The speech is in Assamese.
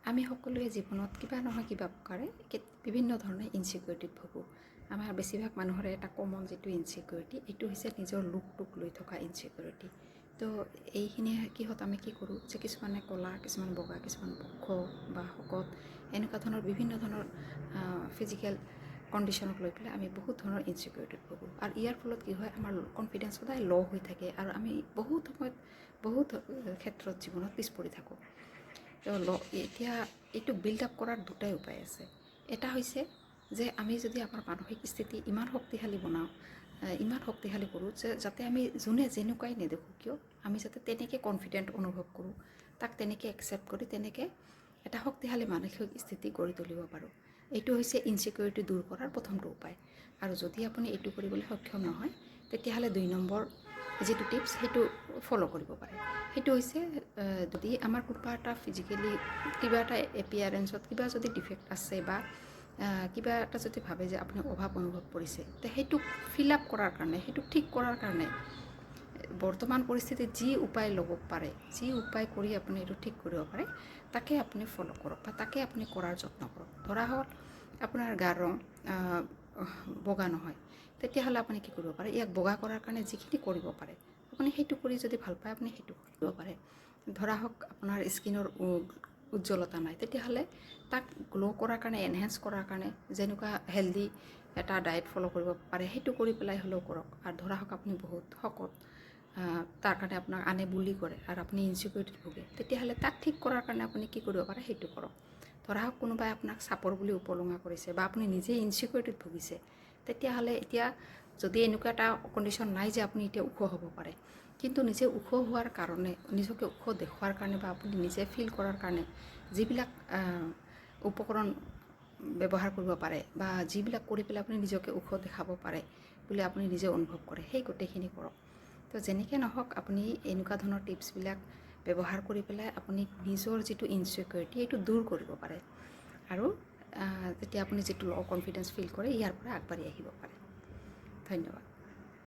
আমি সকলোৱে জীৱনত কিবা নহয় কিবা প্ৰকাৰে বিভিন্ন ধৰণে ইনচিকিউৰিটিত ভোগোঁ। আমাৰ বেছিভাগ মানুহৰে এটা কমন যিটো ইনচিকিউৰিটি, এইটো হৈছে নিজৰ লুকটোক লৈ থকা ইনচিকিউৰিটি। তো এইখিনিয়ে কিহত আমি কি কৰোঁ যে কিছুমানে ক'লা, কিছুমান বগা, কিছুমান ওখ বা শকত, এনেকুৱা ধৰণৰ বিভিন্ন ধৰণৰ ফিজিকেল কণ্ডিশ্যনক লৈ পেলাই আমি বহুত ধৰণৰ ইনচিকিউৰিটিত ভোগোঁ। আৰু ইয়াৰ ফলত কি হয়, আমাৰ কনফিডেঞ্চ সদায় ল' হৈ থাকে আৰু আমি বহুত সময়ত বহুত ক্ষেত্ৰত জীৱনত পিছ পৰি থাকোঁ। এতিয়া এইটো বিল্ড আপ কৰাৰ দুটাই উপায় আছে। এটা হৈছে যে আমি যদি আমাৰ মানসিক স্থিতি ইমান শক্তিশালী বনাওঁ, ইমান শক্তিশালী কৰোঁ যে যাতে আমি যোনে যেনেকুৱাই নেদেখোঁ কিয় আমি যাতে তেনেকৈ কনফিডেণ্ট অনুভৱ কৰোঁ, তাক তেনেকৈ একচেপ্ট কৰি তেনেকৈ এটা শক্তিশালী মানসিক স্থিতি গঢ়ি তুলিব পাৰোঁ। এইটো হৈছে ইনচিকিউৰিটি দূৰ কৰাৰ প্ৰথমটো উপায়। আৰু যদি আপুনি এইটো কৰিবলৈ সক্ষম নহয়, তেতিয়াহ'লে 2 নম্বৰ যিটো টিপছ সেইটো ফ'ল' কৰিব পাৰে। সেইটো হৈছে যদি আমাৰ কোনোবা এটা ফিজিকেলি কিবা এটা এপিয়াৰেঞ্চত কিবা যদি ডিফেক্ট আছে বা কিবা এটা যদি ভাবে যে আপুনি অভাৱ অনুভৱ কৰিছে, তে সেইটোক ফিল আপ কৰাৰ কাৰণে, সেইটোক ঠিক কৰাৰ কাৰণে বৰ্তমান পৰিস্থিতিত যি উপায় ল'ব পাৰে, যি উপায় কৰি আপুনি এইটো ঠিক কৰিব পাৰে, তাকে আপুনি ফ'ল' কৰক বা তাকে আপুনি কৰাৰ যত্ন কৰক। ধৰা হ'ল আপোনাৰ গাৰ ৰং বগা নহয়, তেতিয়াহ'লে আপুনি কি কৰিব পাৰে, ইয়াক বগা কৰাৰ কাৰণে যিখিনি কৰিব পাৰে আপুনি সেইটো কৰি যদি ভাল পায় আপুনি সেইটো কৰিব পাৰে। ধৰা হওক আপোনাৰ স্কিনৰ উজ্জ্বলতা নাই, তেতিয়াহ'লে তাক গ্ল' কৰাৰ কাৰণে, এনহেঞ্চ কৰাৰ কাৰণে যেনেকুৱা হেল্ডি এটা ডায়েট ফ'ল' কৰিব পাৰে সেইটো কৰি পেলাই হ'লেও কৰক। আৰু ধৰা হওক আপুনি বহুত শকত, তাৰ কাৰণে আপোনাক আনে বুলি কৰে আৰু আপুনি ইনচিকিউৰিটিত ভোগে, তেতিয়াহ'লে তাক ঠিক কৰাৰ কাৰণে আপুনি কি কৰিব পাৰে সেইটো কৰক। ধৰা হওক কোনোবাই আপোনাক চাপৰ বুলি উপলুঙা কৰিছে বা আপুনি নিজেই ইনচিকিউৰিটিত ভুগিছে, তেতিয়াহ'লে এতিয়া যদি এনেকুৱা এটা কণ্ডিশ্যন নাই যে আপুনি এতিয়া ওখ হ'ব পাৰে, কিন্তু নিজে ওখ হোৱাৰ কাৰণে, নিজকে ওখ দেখুৱাৰ কাৰণে বা আপুনি নিজে ফিল কৰাৰ কাৰণে যিবিলাক উপকৰণ ব্যৱহাৰ কৰিব পাৰে বা যিবিলাক কৰি পেলাই আপুনি নিজকে ওখ দেখাব পাৰে বুলি আপুনি নিজে অনুভৱ কৰে, সেই গোটেইখিনি কৰক। তো যেনেকৈ নহওক আপুনি এনেকুৱা ধৰণৰ টিপছবিলাক ব্যৱহাৰ কৰি পেলাই আপুনি নিজৰ যিটো ইনচিকিউৰিটি এইটো দূৰ কৰিব পাৰে আৰু তেতিয়া আপুনি যিটো ল' কনফিডেঞ্চ ফিল কৰে ইয়াৰ পৰা আগবাঢ়ি আহিব পাৰে। ধন্যবাদ।